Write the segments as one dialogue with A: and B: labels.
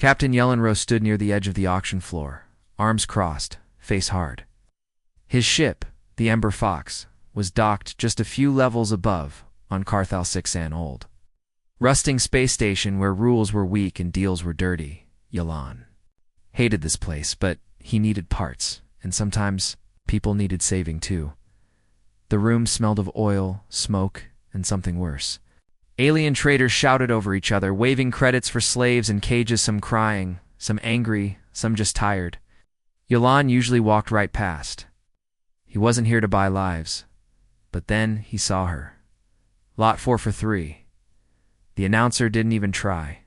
A: Captain Yellenrow stood near the edge of the auction floor, arms crossed, face hard. His ship, the Ember Fox, was docked just a few levels above on Carthal 6an Old. Rusting space station where rules were weak and deals were dirty, Yalan hated this place, but he needed parts, and sometimes people needed saving too. The room smelled of oil, smoke, and something worse. Alien traders shouted over each other, waving credits for slaves in cages, some crying, some angry, some just tired. Yalan usually walked right past. He wasn't here to buy lives. But then he saw her. Lot 4 for 3. The announcer didn't even try.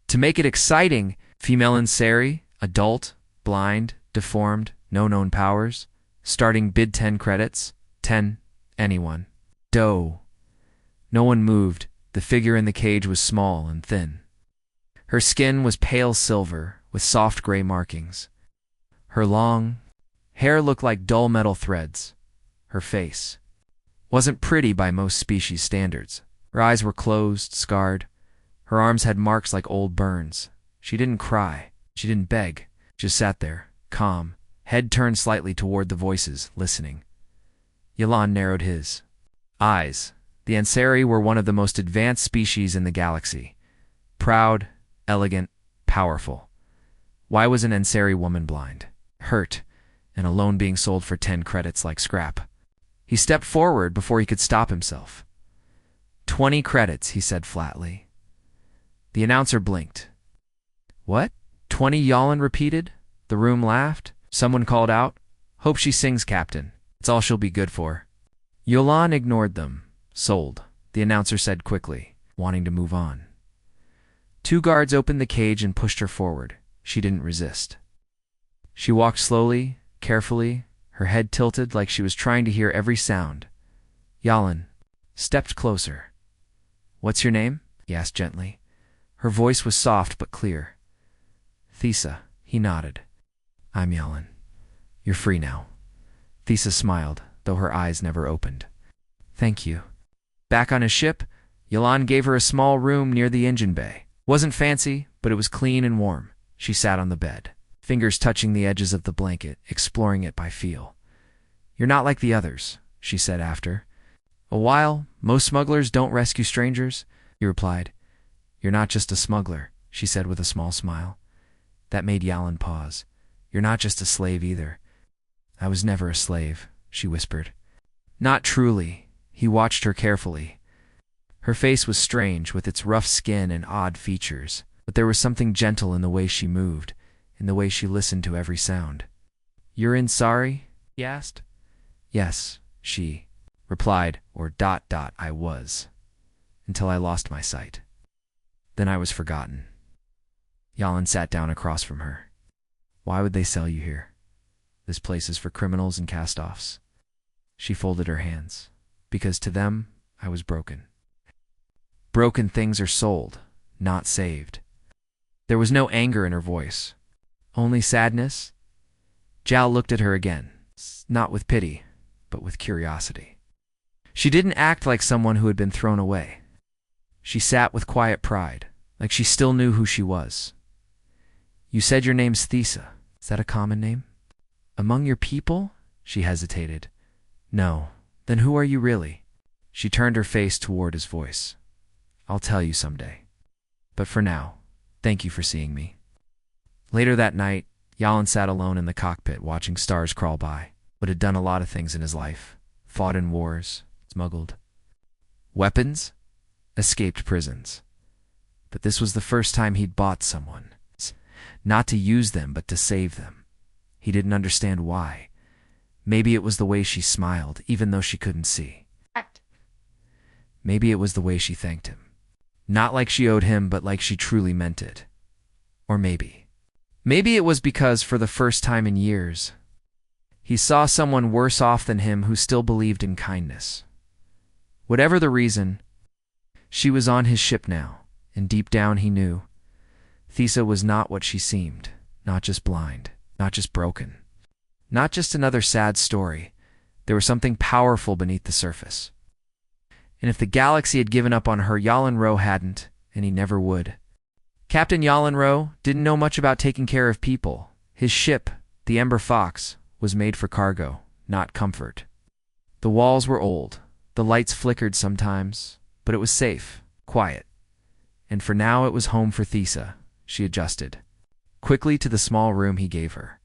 A: To make it exciting, female Ansari, adult, blind, deformed, no known powers, starting bid 10 credits, 10, anyone. Doe. No one moved. The figure in the cage was small and thin. Her skin was pale silver with soft gray markings. Her long hair looked like dull metal threads. Her face wasn't pretty by most species standards. Her eyes were closed, scarred. Her arms had marks like old burns. She didn't cry. She didn't beg. Just sat there, calm, head turned slightly toward the voices, listening. Yalan narrowed his eyes. The Ansari were one of the most advanced species in the galaxy. Proud, elegant, powerful. Why was an Ansari woman blind, hurt, and alone being sold for 10 credits like scrap? He stepped forward before he could stop himself. 20 credits, he said flatly. The announcer blinked. What? 20, Yalan repeated. The room laughed. Someone called out, "Hope she sings, Captain. It's all she'll be good for." Yalan ignored them. Sold, the announcer said quickly, wanting to move on. 2 guards opened the cage and pushed her forward. She didn't resist. She walked slowly, carefully, her head tilted like she was trying to hear every sound. Yalan stepped closer. "What's your name?" he asked gently. Her voice was soft but clear. "Thesa," he nodded. "I'm Yalan. You're free now." Thesa smiled, though her eyes never opened. "Thank you." Back on his ship, Yalan gave her a small room near the engine bay. Wasn't fancy, but it was clean and warm. She sat on the bed, fingers touching the edges of the blanket, exploring it by feel. "You're not like the others," she said after a while. "Most smugglers don't rescue strangers," he replied. "You're not just a smuggler," she said with a small smile. That made Yalan pause. "You're not just a slave either." "I was never a slave," she whispered. "Not truly." He watched her carefully. Her face was strange, with its rough skin and odd features, but there was something gentle in the way she moved, in the way she listened to every sound. "You're Ansari?" he asked. "Yes," she replied, or ... I was, until I lost my sight. Then I was forgotten. Yalan sat down across from her. "Why would they sell you here? This place is for criminals and cast-offs." She folded her hands. "Because to them, I was broken. Broken things are sold, not saved." There was no anger in her voice, only sadness. Jal looked at her again, not with pity, but with curiosity. She didn't act like someone who had been thrown away. She sat with quiet pride, like she still knew who she was. "You said your name's Thesa. Is that a common name?" "Among your people?" She hesitated. "No. Then who are you really?" She turned her face toward his voice. "I'll tell you someday. But for now, thank you for seeing me." Later that night, Yalan sat alone in the cockpit watching stars crawl by, but had done a lot of things in his life. Fought in wars, smuggled weapons, escaped prisons. But this was the first time he'd bought someone. Not to use them, but to save them. He didn't understand why. Maybe it was the way she smiled, even though she couldn't see. Maybe it was the way she thanked him. Not like she owed him, but like she truly meant it. Or maybe it was because, for the first time in years, he saw someone worse off than him who still believed in kindness. Whatever the reason, she was on his ship now, and deep down he knew Thesa was not what she seemed, not just blind, not just broken, not just another sad story. There was something powerful beneath the surface. And if the galaxy had given up on her, Yellenrow hadn't, and he never would. Captain Yalenro didn't know much about taking care of people. His ship, the Ember Fox, was made for cargo, not comfort. The walls were old, the lights flickered sometimes, but it was safe, quiet. And for now it was home for Thesa. She adjusted quickly to the small room he gave her.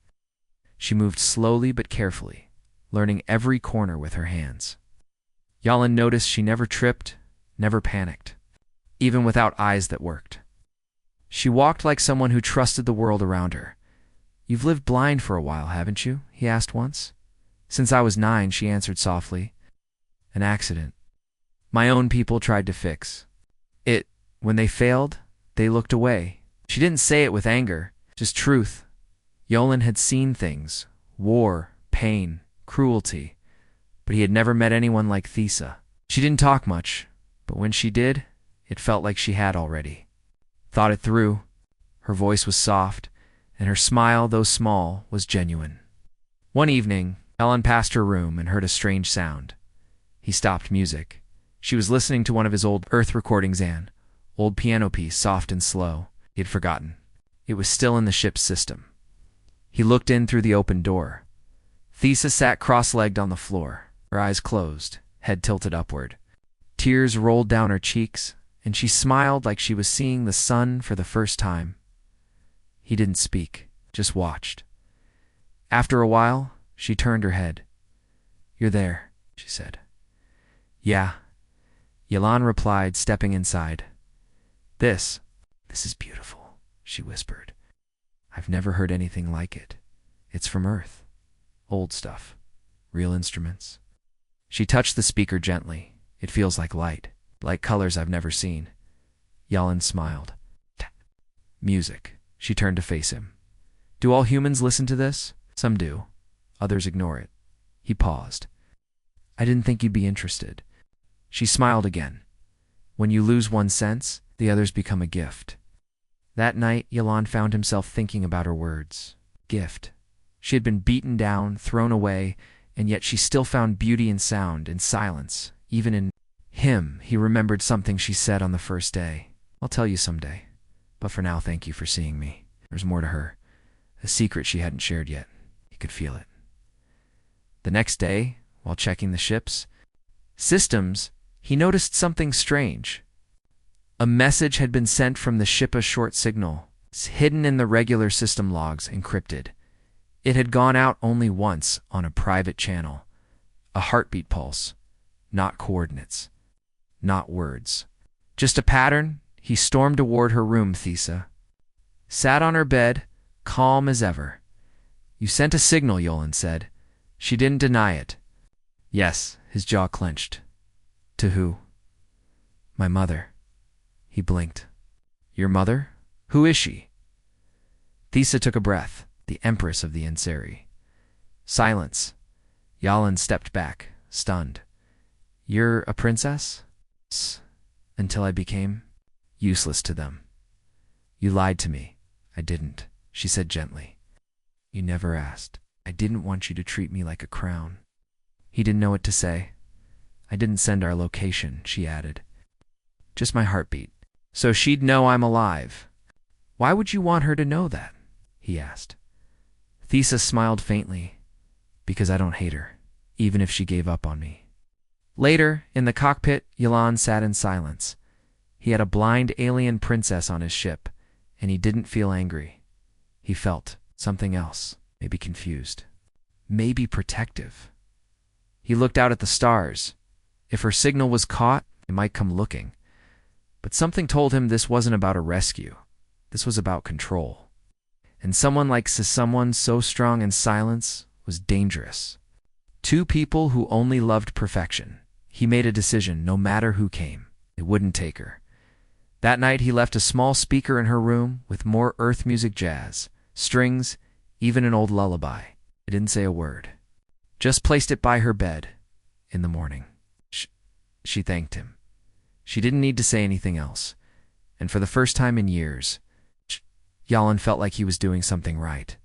A: She moved slowly but carefully, learning every corner with her hands. Yalin noticed she never tripped, never panicked, even without eyes that worked. She walked like someone who trusted the world around her. "You've lived blind for a while, haven't you?" he asked once. "Since I was 9, she answered softly. "An accident. My own people tried to fix it. When they failed, they looked away." She didn't say it with anger, just truth. Yolin had seen things, war, pain, cruelty, but he had never met anyone like Thesa. She didn't talk much, but when she did, it felt like she had already thought it through. Her voice was soft, and her smile, though small, was genuine. One evening, Ellen passed her room and heard a strange sound. He stopped music. She was listening to one of his old Earth recordings, an old piano piece, soft and slow. He had forgotten. It was still in the ship's system. He looked in through the open door. Thesa sat cross-legged on the floor, her eyes closed, head tilted upward. Tears rolled down her cheeks, and she smiled like she was seeing the sun for the first time. He didn't speak, just watched. After a while, she turned her head. "You're there," she said. "Yeah," Yalan replied, stepping inside. This is beautiful," she whispered. "I've never heard anything like it. It's from Earth. Old stuff. Real instruments." She touched the speaker gently. "It feels like light, like colors I've never seen." Yalan smiled. "Music." She turned to face him. "Do all humans listen to this?" "Some do. Others ignore it." He paused. "I didn't think you'd be interested." She smiled again. "When you lose one sense, the others become a gift." That night, Yalan found himself thinking about her words. Gift. She had been beaten down, thrown away, and yet she still found beauty in sound, in silence, even in him. He remembered something she said on the first day. "I'll tell you someday. But for now, thank you for seeing me." There's more to her. A secret she hadn't shared yet. He could feel it. The next day, while checking the ship's systems, he noticed something strange. A message had been sent from the ship, a short signal, hidden in the regular system logs, encrypted. It had gone out only once on a private channel. A heartbeat pulse, not coordinates, not words. Just a pattern. He stormed toward her room. Thesa sat on her bed, calm as ever. "You sent a signal," Yolin said. She didn't deny it. "Yes," his jaw clenched. "To who?" "My mother." He blinked. "Your mother? Who is she?" Thesa took a breath. "The Empress of the Enseri." Silence. Yalin stepped back, stunned. "You're a princess?" "Until I became useless to them." "You lied to me." "I didn't," she said gently. "You never asked. I didn't want you to treat me like a crown." He didn't know what to say. "I didn't send our location," she added. "Just my heartbeat. So she'd know I'm alive." "Why would you want her to know that?" he asked. Thesa smiled faintly. "Because I don't hate her, even if she gave up on me." Later, in the cockpit, Yalan sat in silence. He had a blind alien princess on his ship, and he didn't feel angry. He felt something else, maybe confused, maybe protective. He looked out at the stars. If her signal was caught, they might come looking. But something told him this wasn't about a rescue. This was about control. And someone like someone so strong in silence was dangerous. Two people who only loved perfection. He made a decision, no matter who came. It wouldn't take her. That night he left a small speaker in her room with more Earth music, jazz, strings, even an old lullaby. He didn't say a word. Just placed it by her bed. In the morning, she thanked him. She didn't need to say anything else. And for the first time in years, Yalin felt like he was doing something right.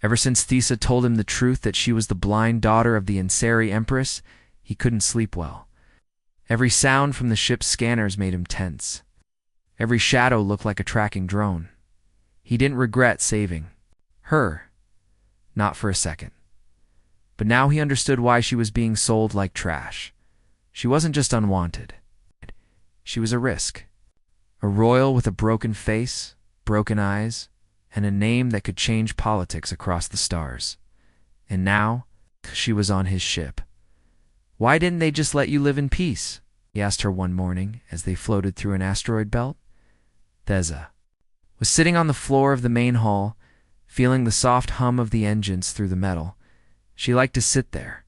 A: Ever since Thesa told him the truth that she was the blind daughter of the Enseri Empress, he couldn't sleep well. Every sound from the ship's scanners made him tense. Every shadow looked like a tracking drone. He didn't regret saving her, not for a second. But now he understood why she was being sold like trash. She wasn't just unwanted. She was a risk. A royal with a broken face, broken eyes, and a name that could change politics across the stars. And now, she was on his ship. "Why didn't they just let you live in peace?" he asked her one morning as they floated through an asteroid belt. Thesa was sitting on the floor of the main hall, feeling the soft hum of the engines through the metal. She liked to sit there.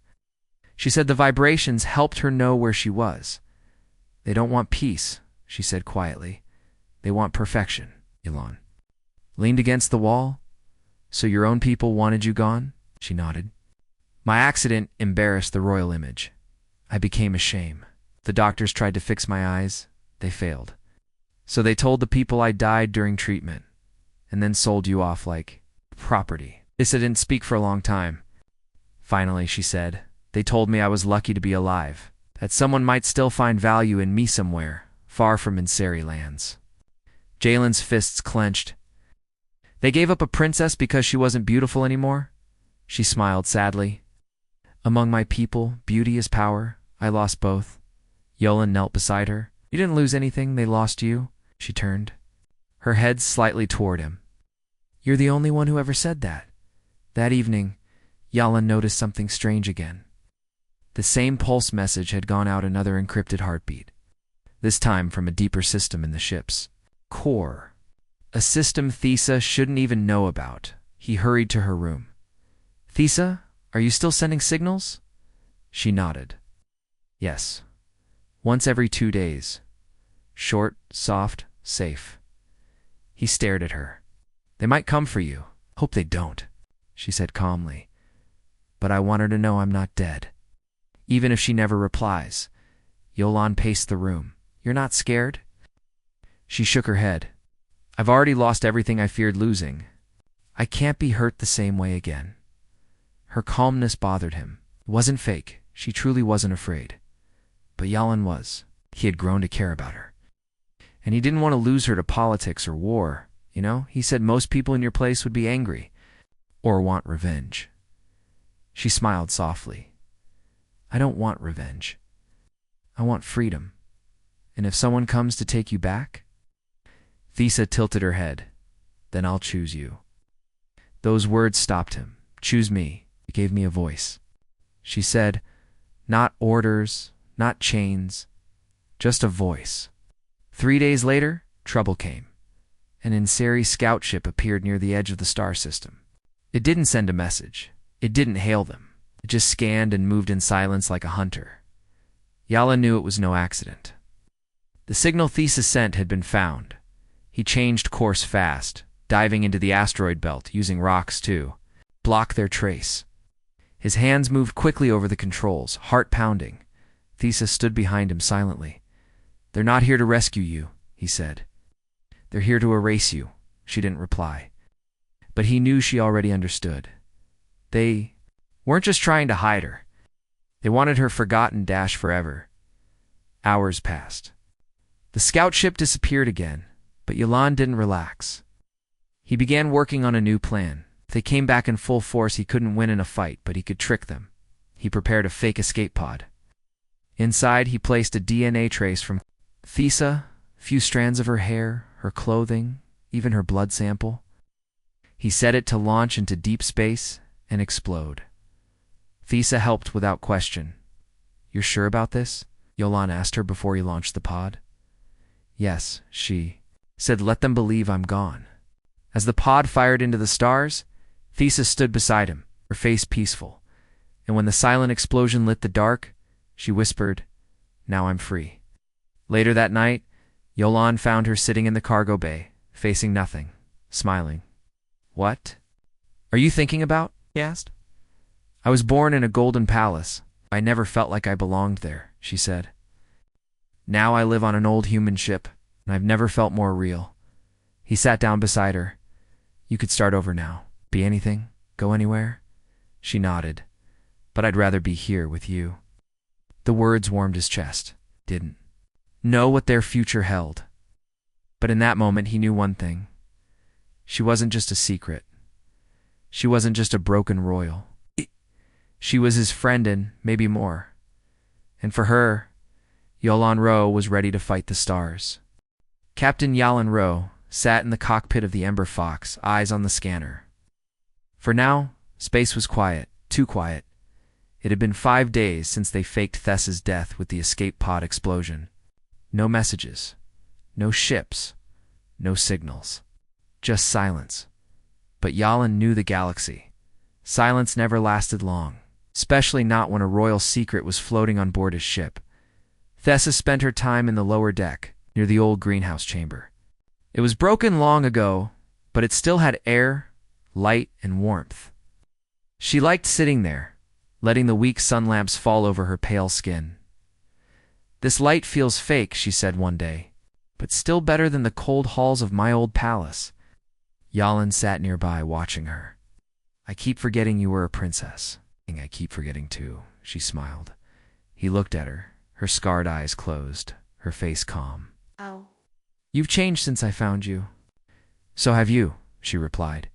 A: She said the vibrations helped her know where she was. "They don't want peace," she said quietly. "They want perfection." Elon leaned against the wall. "So your own people wanted you gone?" She nodded. "My accident embarrassed the royal image. I became a shame. The doctors tried to fix my eyes. They failed. So they told the people I died during treatment, and then sold you off like property." Issa didn't speak for a long time. Finally, she said, "They told me I was lucky to be alive, that someone might still find value in me somewhere, far from Inseri lands." Jalen's fists clenched. "They gave up a princess because she wasn't beautiful anymore?" She smiled sadly. "Among my people, beauty is power. I lost both." Yolan knelt beside her. "You didn't lose anything, they lost you." She turned, her head slightly toward him. "You're the only one who ever said that." That evening, Yolan noticed something strange again. The same pulse message had gone out another encrypted heartbeat, this time from a deeper system in the ship's core. A system Thesa shouldn't even know about. He hurried to her room. "Thesa, are you still sending signals?" She nodded. "Yes. Once every 2 days. Short, soft, safe." He stared at her. "They might come for you. Hope they don't," she said calmly. "But I want her to know I'm not dead. Even if she never replies." Yolan paced the room. "You're not scared?" She shook her head. "I've already lost everything I feared losing. I can't be hurt the same way again." Her calmness bothered him. It wasn't fake. She truly wasn't afraid. But Yolan was. He had grown to care about her. And he didn't want to lose her to politics or war. You know, he said most people in your place would be angry or want revenge. She smiled softly. "I don't want revenge. I want freedom. And if someone comes to take you back?" Thesa tilted her head. "Then I'll choose you." Those words stopped him. "Choose me." It gave me a voice. She said, "Not orders, not chains, just a voice." 3 days later, trouble came. An Inseri scout ship appeared near the edge of the star system. It didn't send a message. It didn't hail them. It just scanned and moved in silence like a hunter. Yala knew it was no accident. The signal Thesa sent had been found. He changed course fast, diving into the asteroid belt, using rocks to block their trace. His hands moved quickly over the controls, heart pounding. Thesa stood behind him silently. "They're not here to rescue you," he said. "They're here to erase you." She didn't reply. But he knew she already understood. They weren't just trying to hide her. They wanted her forgotten forever. Hours passed. The scout ship disappeared again, but Yolan didn't relax. He began working on a new plan. If they came back in full force, he couldn't win in a fight, but he could trick them. He prepared a fake escape pod. Inside, he placed a DNA trace from Thesa, a few strands of her hair, her clothing, even her blood sample. He set it to launch into deep space and explode. Thesa helped without question. "You're sure about this?" Yolan asked her before he launched the pod. "Yes," she said. "Let them believe I'm gone." As the pod fired into the stars, Thesa stood beside him, her face peaceful. And when the silent explosion lit the dark, she whispered, "Now I'm free." Later that night, Yolan found her sitting in the cargo bay, facing nothing, smiling. "What are you thinking about?" he asked. "I was born in a golden palace. I never felt like I belonged there," she said. "Now I live on an old human ship, and I've never felt more real." He sat down beside her. "You could start over now. Be anything. Go anywhere." She nodded. "But I'd rather be here with you." The words warmed his chest. Didn't know what their future held. But in that moment he knew one thing. She wasn't just a secret. She wasn't just a broken royal. She was his friend and maybe more. And for her, Yolan Ro was ready to fight the stars. Captain Yolan Ro sat in the cockpit of the Ember Fox, eyes on the scanner. For now, space was quiet, too quiet. It had been 5 days since they faked Thessa's death with the escape pod explosion. No messages, no ships, no signals. Just silence. But Yolan knew the galaxy. Silence never lasted long, especially not when a royal secret was floating on board his ship. Thessa spent her time in the lower deck, near the old greenhouse chamber. It was broken long ago, but it still had air, light, and warmth. She liked sitting there, letting the weak sun lamps fall over her pale skin. "This light feels fake," she said one day, "but still better than the cold halls of my old palace." Yolan sat nearby, watching her. "I keep forgetting you were a princess." "I keep forgetting too," she smiled. He looked at her, her scarred eyes closed, her face calm.
B: "Oh.
A: "You've changed since I found you." "So have you," she replied.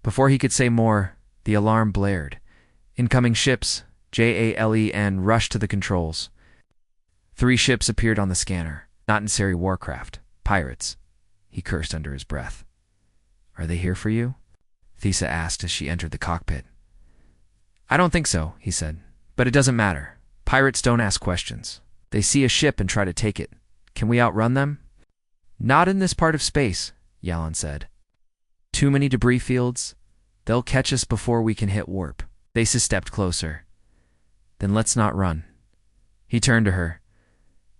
A: Before he could say more, the alarm blared. Incoming ships, JALEN, rushed to the controls. 3 ships appeared on the scanner, not necessary warcraft, pirates. He cursed under his breath. "Are they here for you?" Thessa asked as she entered the cockpit. "I don't think so," he said, "but it doesn't matter. Pirates don't ask questions. They see a ship and try to take it. Can we outrun them?" "Not in this part of space," Yolan said. "Too many debris fields. They'll catch us before we can hit warp." Thessa stepped closer. "Then let's not run." He turned to her.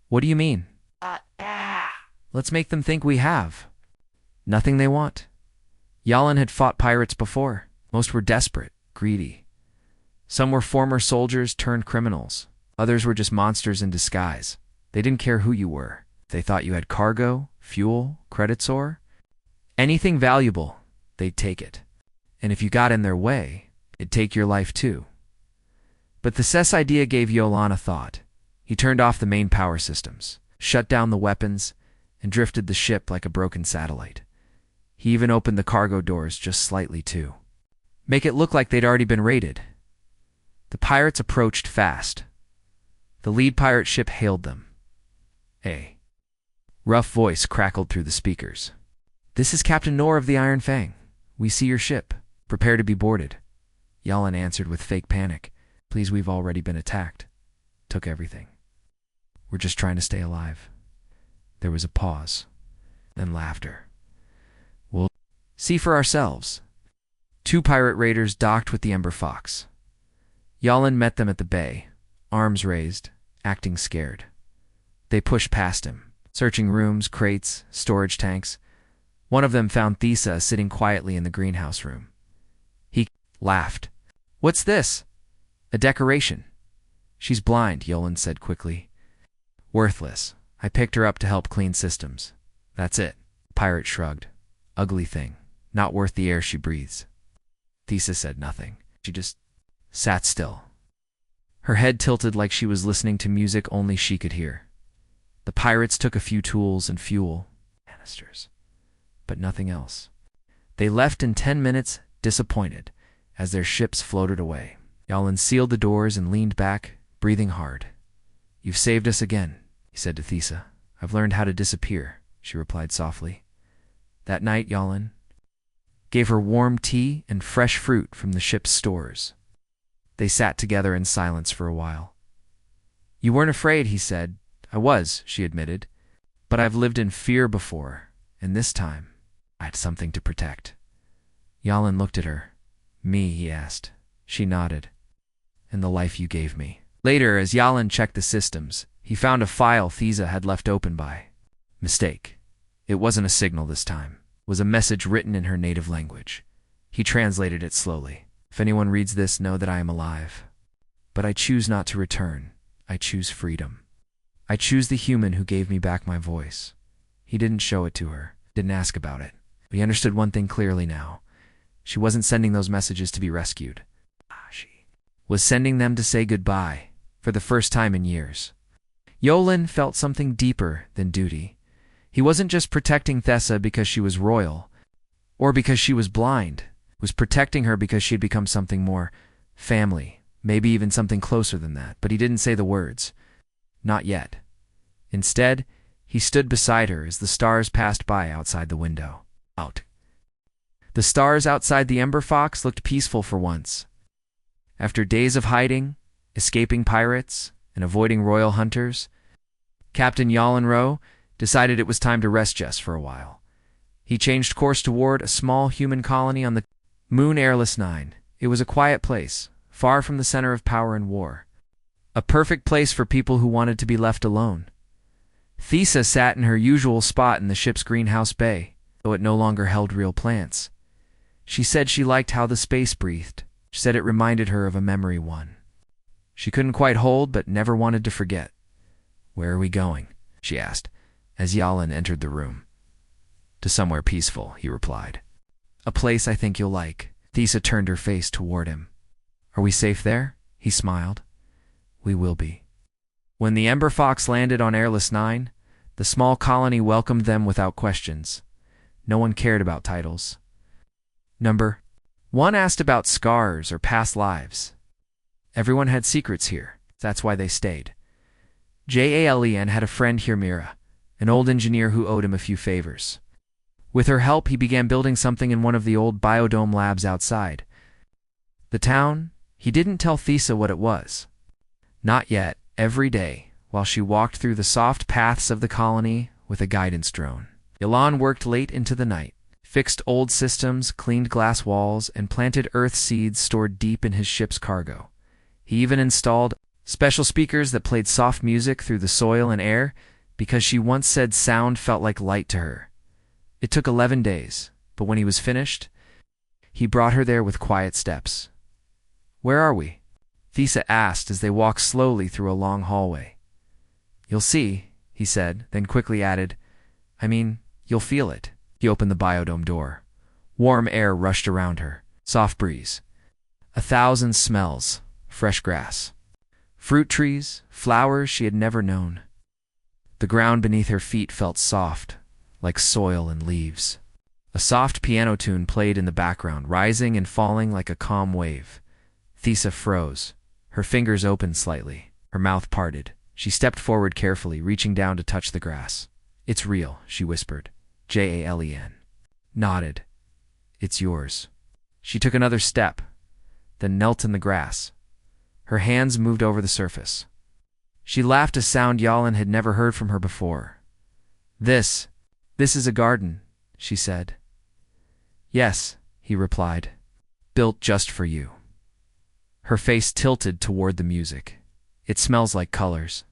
A: "What do you mean?" "Let's make them think we have nothing they want." Yolan had fought pirates before. Most were desperate, greedy. Some were former soldiers turned criminals. Others were just monsters in disguise. They didn't care who you were. They thought you had cargo, fuel, credits, or anything valuable, they'd take it. And if you got in their way, it'd take your life too. But the Thessa's idea gave Yolan a thought. He turned off the main power systems, shut down the weapons, and drifted the ship like a broken satellite. He even opened the cargo doors just slightly too. Make it look like they'd already been raided. The pirates approached fast. The lead pirate ship hailed them. A rough voice crackled through the speakers. "This is Captain Nor of the Iron Fang. We see your ship. Prepare to be boarded." Yolan answered with fake panic. "Please, we've already been attacked. Took everything. We're just trying to stay alive." There was a pause, then laughter. "We'll see for ourselves." 2 pirate raiders docked with the Ember Fox. Yolan met them at the bay, arms raised, acting scared. They pushed past him, searching rooms, crates, storage tanks. One of them found Thessa sitting quietly in the greenhouse room. He laughed. "What's this?" "A decoration." "She's blind," Yolan said quickly. "Worthless. I picked her up to help clean systems. That's it." Pirate shrugged. "Ugly thing. Not worth the air she breathes." Thessa said nothing. She just sat still. Her head tilted like she was listening to music only she could hear. The pirates took a few tools and fuel, canisters, but nothing else. They left in 10 minutes, disappointed, as their ships floated away. Yolan sealed the doors and leaned back, breathing hard. "You've saved us again," he said to Thessa. "I've learned how to disappear," she replied softly. That night, Yolan gave her warm tea and fresh fruit from the ship's stores. They sat together in silence for a while. "You weren't afraid," he said. "I was," she admitted. "But I've lived in fear before, and this time I had something to protect." Yolan looked at her. "Me?" he asked. She nodded. "And the life you gave me." Later, as Yolan checked the systems, he found a file Thessa had left open by mistake. It wasn't a signal this time. It was a message written in her native language. He translated it slowly. "If anyone reads this, know that I am alive. But I choose not to return. I choose freedom. I choose the human who gave me back my voice." He didn't show it to her, didn't ask about it. But he understood one thing clearly now. She wasn't sending those messages to be rescued. She was sending them to say goodbye, for the first time in years. Yolan felt something deeper than duty. He wasn't just protecting Thessa because she was royal, or because she was blind. He was protecting her because she had become something more. Family, maybe even something closer than that, but he didn't say the words. Not yet. Instead, he stood beside her as the stars passed by outside the window. Out. The stars outside the Ember Fox looked peaceful for once. After days of hiding, escaping pirates, and avoiding royal hunters, Captain Yallen decided it was time to rest just for a while. He changed course toward a small human colony on the moon Airless 9. It was a quiet place, far from the center of power and war. A perfect place for people who wanted to be left alone. Thessa sat in her usual spot in the ship's greenhouse bay, though it no longer held real plants. She said she liked how the space breathed. She said it reminded her of a memory one she couldn't quite hold but never wanted to forget. "Where are we going?" she asked, as Yallen entered the room. "To somewhere peaceful," he replied. "A place I think you'll like." Thessa turned her face toward him. "Are we safe there?" He smiled. "We will be." When the Ember Fox landed on Airless 9, the small colony welcomed them without questions. No one cared about titles. Number 1 asked about scars or past lives. Everyone had secrets here. That's why they stayed. Jalen had a friend here, Mira, an old engineer who owed him a few favors. With her help, he began building something in one of the old biodome labs outside. The town, he didn't tell Thessa what it was. Not yet. Every day, while she walked through the soft paths of the colony with a guidance drone, Yallen worked late into the night, fixed old systems, cleaned glass walls, and planted earth seeds stored deep in his ship's cargo. He even installed special speakers that played soft music through the soil and air because she once said sound felt like light to her. It took 11 days, but when he was finished, he brought her there with quiet steps. "Where are we?" Thessa asked as they walked slowly through a long hallway. "You'll see," he said, then quickly added, "You'll feel it." He opened the biodome door. Warm air rushed around her, soft breeze. 1,000 smells, fresh grass, fruit trees, flowers she had never known. The ground beneath her feet felt soft, like soil and leaves. A soft piano tune played in the background, rising and falling like a calm wave. Thessa froze. Her fingers opened slightly, her mouth parted. She stepped forward carefully, reaching down to touch the grass. "It's real," she whispered. Jalen nodded. "It's yours." She took another step, then knelt in the grass. Her hands moved over the surface. She laughed, a sound Yallen had never heard from her before. This is a garden," she said. "Yes," he replied. "Built just for you." Her face tilted toward the music. "It smells like colors."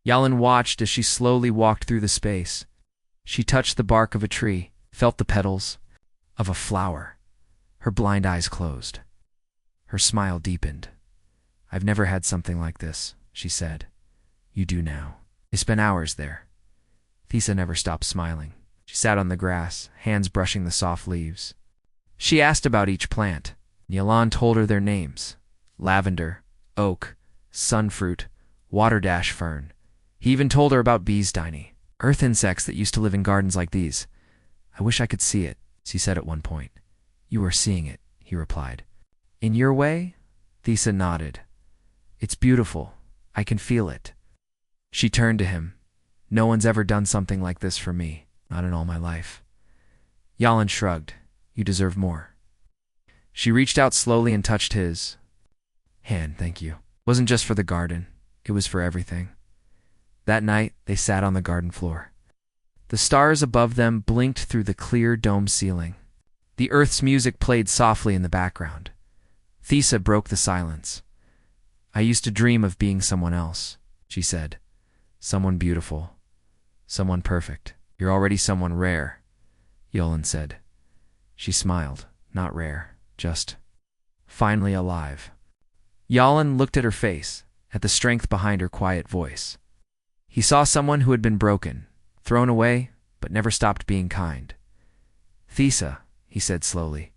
A: Yallen watched as she slowly walked through the space. She touched the bark of a tree, felt the petals of a flower. Her blind eyes closed. Her smile deepened. "I've never had something like this," she said. "You do now." They spent hours there. Thessa never stopped smiling. She sat on the grass, hands brushing the soft leaves. She asked about each plant. Yallen told her their names: lavender, oak, sunfruit, water-dash fern. He even told her about bees, tiny earth insects that used to live in gardens like these. "I wish I could see it," she said at one point. "You are seeing it," he replied. "In your way?" Thessa nodded. "It's beautiful. I can feel it." She turned to him. "No one's ever done something like this for me, not in all my life." Yallen shrugged. "You deserve more." She reached out slowly and touched his hand. "Thank you." It wasn't just for the garden. It was for everything. That night, they sat on the garden floor. The stars above them blinked through the clear dome ceiling. The earth's music played softly in the background. Thessa broke the silence. "I used to dream of being someone else," she said. "Someone beautiful. Someone perfect." "You're already someone rare," Yallen said. She smiled. "Not rare, just finally alive." Yallen looked at her face, at the strength behind her quiet voice. He saw someone who had been broken, thrown away, but never stopped being kind. "Thessa," he said slowly,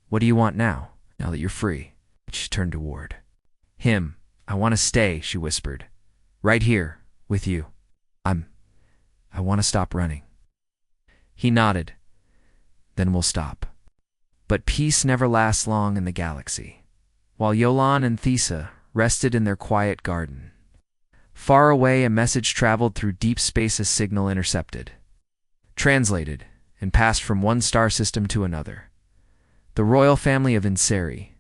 A: "what do you want now that you're free?" She turned toward him. "I want to stay," she whispered. "Right here, with you. I want to stop running." He nodded. Then we'll stop. But peace never lasts long in the galaxy. While Yolan and Thesa rested in their quiet garden, far away a message traveled through deep space, a signal intercepted, translated, and passed from one star system to another. The royal family of Inseri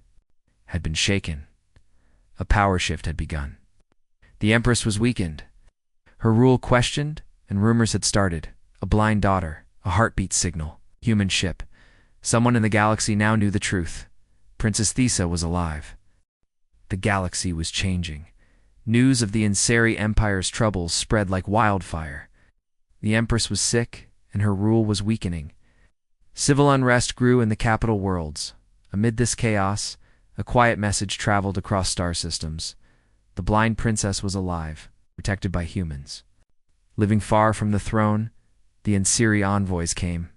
A: had been shaken. A power shift had begun. The Empress was weakened, her rule questioned, and rumors had started. A blind daughter, a heartbeat signal, human ship. Someone in the galaxy now knew the truth. Princess Thesa was alive. The galaxy was changing. News of the Inseri Empire's troubles spread like wildfire. The Empress was sick, and her rule was weakening. Civil unrest grew in the capital worlds. Amid this chaos, a quiet message traveled across star systems. The blind princess was alive, protected by humans. Living far from the throne, the Inseri envoys came.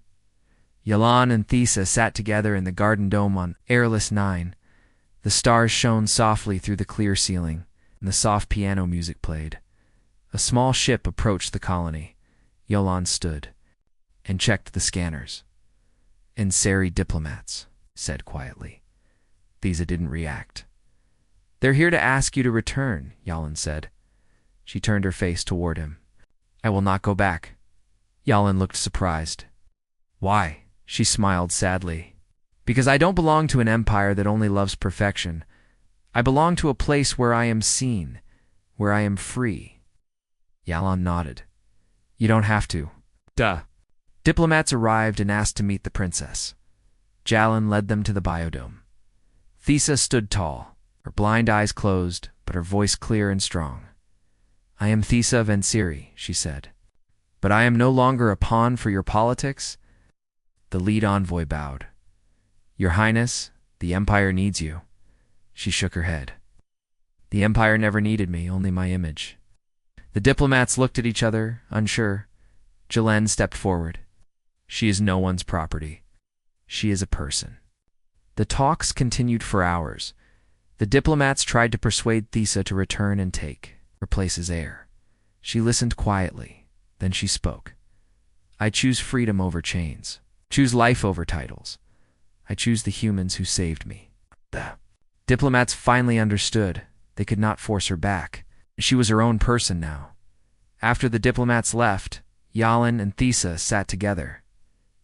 A: Yalan and Thesa sat together in the garden dome on Airless 9. The stars shone softly through the clear ceiling, and the soft piano music played. A small ship approached the colony. Yolan stood and checked the scanners. Inseri diplomats, said quietly. Thesa didn't react. They're here to ask you to return, Yalan said. She turned her face toward him. I will not go back. Yalan looked surprised. Why? She smiled sadly. Because I don't belong to an empire that only loves perfection. I belong to a place where I am seen, where I am free. Yalan nodded. You don't have to. Duh. Diplomats arrived and asked to meet the princess. Jalan led them to the biodome. Thesa stood tall, her blind eyes closed, but her voice clear and strong. I am Thesa of Inseri, she said. But I am no longer a pawn for your politics. The lead envoy bowed. Your Highness, the Empire needs you. She shook her head. The Empire never needed me, only my image. The diplomats looked at each other, unsure. Jalen stepped forward. She is no one's property. She is a person. The talks continued for hours. The diplomats tried to persuade Thesa to return and take her place as heir. She listened quietly. Then she spoke. I choose freedom over chains. Choose life over titles. I choose the humans who saved me. The diplomats finally understood. They could not force her back. She was her own person now. After the diplomats left, Yalan and Thesa sat together.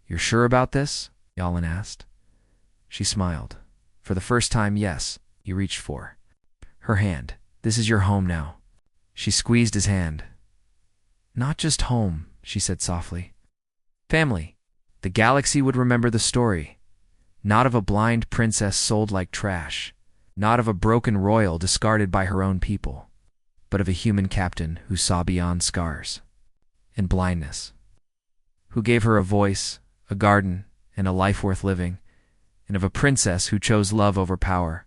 A: You're sure about this? Yalan asked. She smiled. For the first time, yes. He reached for her hand. This is your home now. She squeezed his hand. Not just home, she said softly. Family. The galaxy would remember the story. Not of a blind princess sold like trash. Not of a broken royal discarded by her own people. But of a human captain who saw beyond scars and blindness. Who gave her a voice, a garden, and a life worth living. And of a princess who chose love over power.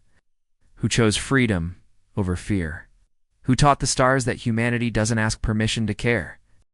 A: Who chose freedom over fear. Who taught the stars that humanity doesn't ask permission to care.